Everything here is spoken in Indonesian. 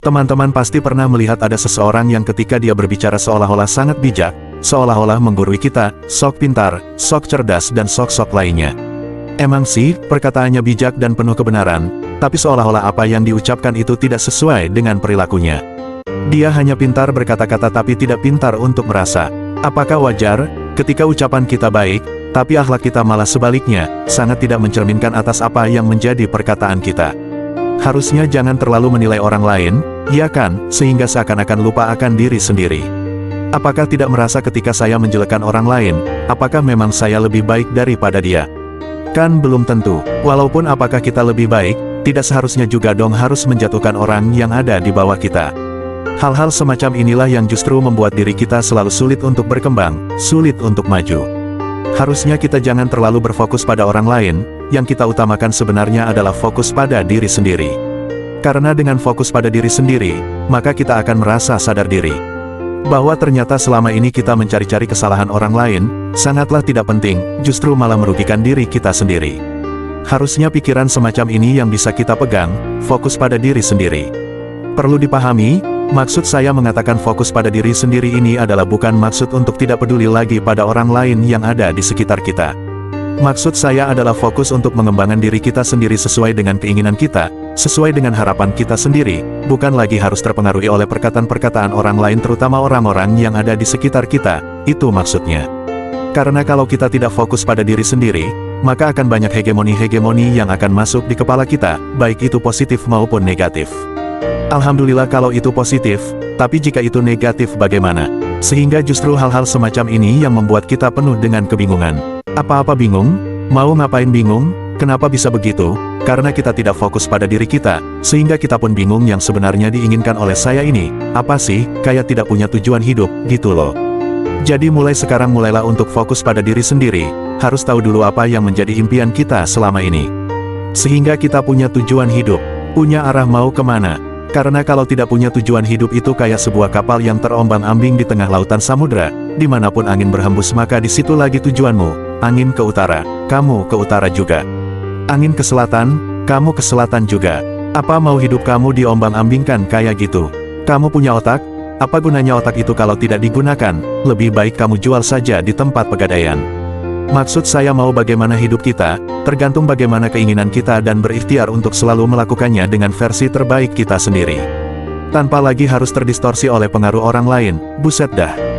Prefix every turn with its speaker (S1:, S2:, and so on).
S1: Teman-teman pasti pernah melihat ada seseorang yang ketika dia berbicara seolah-olah sangat bijak, seolah-olah menggurui kita, sok pintar, sok cerdas dan sok-sok lainnya. Emang sih, perkataannya bijak dan penuh kebenaran, tapi seolah-olah apa yang diucapkan itu tidak sesuai dengan perilakunya. Dia hanya pintar berkata-kata tapi tidak pintar untuk merasa. Apakah wajar, ketika ucapan kita baik, tapi akhlak kita malah sebaliknya, sangat tidak mencerminkan atas apa yang menjadi perkataan kita. Harusnya jangan terlalu menilai orang lain, ya kan, sehingga seakan-akan lupa akan diri sendiri. Apakah tidak merasa ketika saya menjelekkan orang lain, apakah memang saya lebih baik daripada dia? Kan belum tentu, walaupun apakah kita lebih baik, tidak seharusnya juga dong harus menjatuhkan orang yang ada di bawah kita. Hal-hal semacam inilah yang justru membuat diri kita selalu sulit untuk berkembang, sulit untuk maju. Harusnya kita jangan terlalu berfokus pada orang lain, yang kita utamakan sebenarnya adalah fokus pada diri sendiri. Karena dengan fokus pada diri sendiri, maka kita akan merasa sadar diri. Bahwa ternyata selama ini kita mencari-cari kesalahan orang lain, sangatlah tidak penting, justru malah merugikan diri kita sendiri. Harusnya pikiran semacam ini yang bisa kita pegang, fokus pada diri sendiri. Perlu dipahami, maksud saya mengatakan fokus pada diri sendiri ini adalah bukan maksud untuk tidak peduli lagi pada orang lain yang ada di sekitar kita. Maksud saya adalah fokus untuk mengembangkan diri kita sendiri sesuai dengan keinginan kita, sesuai dengan harapan kita sendiri, bukan lagi harus terpengaruhi oleh perkataan-perkataan orang lain terutama orang-orang yang ada di sekitar kita, itu maksudnya. Karena kalau kita tidak fokus pada diri sendiri, maka akan banyak hegemoni-hegemoni yang akan masuk di kepala kita, baik itu positif maupun negatif. Alhamdulillah kalau itu positif, tapi jika itu negatif bagaimana? Sehingga justru hal-hal semacam ini yang membuat kita penuh dengan kebingungan. Apa-apa bingung? Mau ngapain bingung? Kenapa bisa begitu? Karena kita tidak fokus pada diri kita, sehingga kita pun bingung yang sebenarnya diinginkan oleh saya ini. Apa sih, kayak tidak punya tujuan hidup, gitu loh. Jadi mulai sekarang mulailah untuk fokus pada diri sendiri, harus tahu dulu apa yang menjadi impian kita selama ini. Sehingga kita punya tujuan hidup, punya arah mau kemana. Karena kalau tidak punya tujuan hidup itu kayak sebuah kapal yang terombang-ambing di tengah lautan samudra, dimanapun angin berhembus maka di situ lagi tujuanmu. Angin ke utara, kamu ke utara juga. Angin ke selatan, kamu ke selatan juga. Apa mau hidup kamu diombang-ambingkan kayak gitu? Kamu punya otak? Apa gunanya otak itu kalau tidak digunakan? Lebih baik kamu jual saja di tempat pegadaian. Maksud saya mau bagaimana hidup kita, tergantung bagaimana keinginan kita dan berikhtiar untuk selalu melakukannya dengan versi terbaik kita sendiri. Tanpa lagi harus terdistorsi oleh pengaruh orang lain, buset dah.